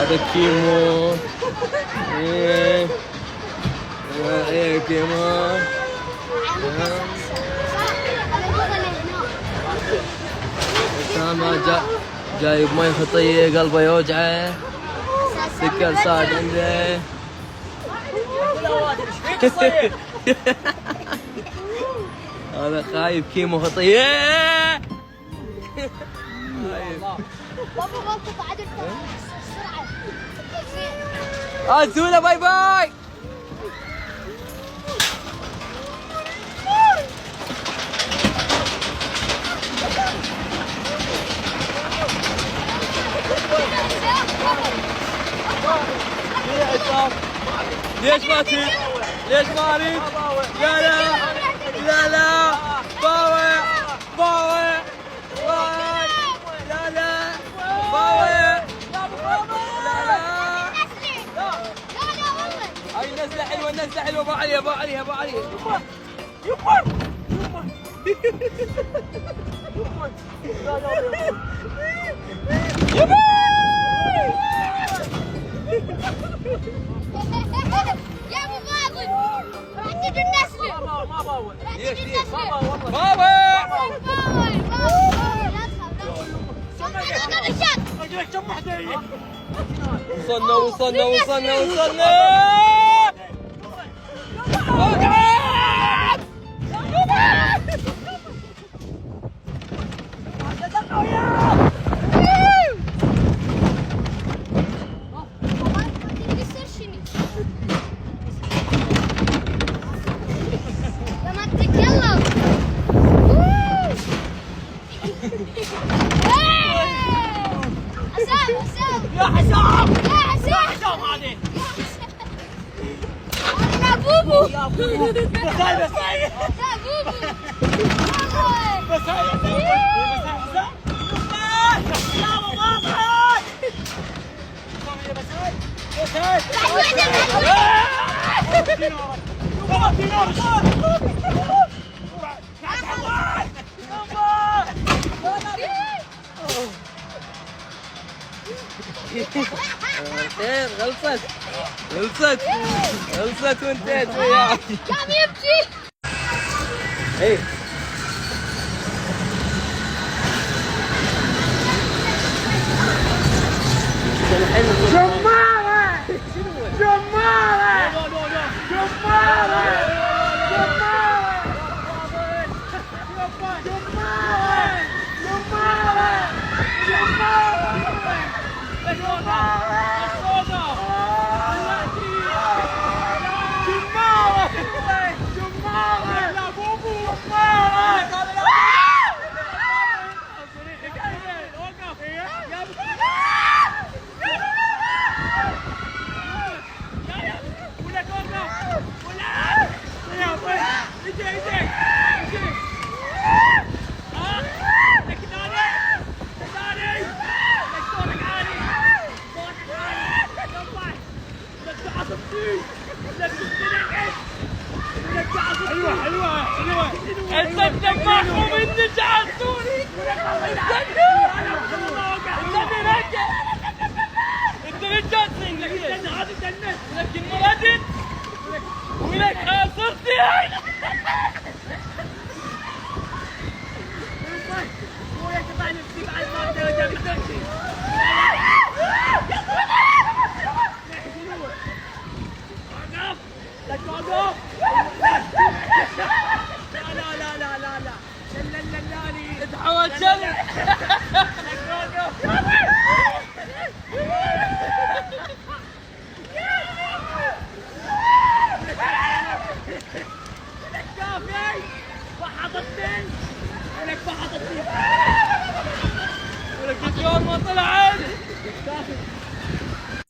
هذا كيمو. ايه ايه كيمو. اسامة جايب مي خطية قلبه يوجعه. سكر صاد عنده. هذا خايف كيمو خطية. بابا موقف عدل بسرعة. زولا باي باي. ليش ما تريد؟ ليش ما اريد؟ لا لا لا لا باوع باوع لا لا باوع لا لا. هاي نزلة حلوة نزلة حلوة. با عليها با عليها با عليها. يما يما يا ابو فاضل راح تجي النسلة. ما باوع. ليش ليش؟ ما باوع والله. باوع وصلنا وصلنا وصلنا وصلنا. يا حسام حسام هذه يا بوبو. يا بوبو. بس هاي يا بوبو. بس هاي حسام. يا بابا بس خير خلصت خلصت خلصت وانتهت وياك. قام يبكي. ايه جمارة جمارة جمارة حلوة حلوة حلوة. انت بتجمعهم انت جعلتوني. انت ليش جالسين؟ لكن مرادت ولك خاسرتي هاي. لا لا لا لا لا لا لا اتحول شلل.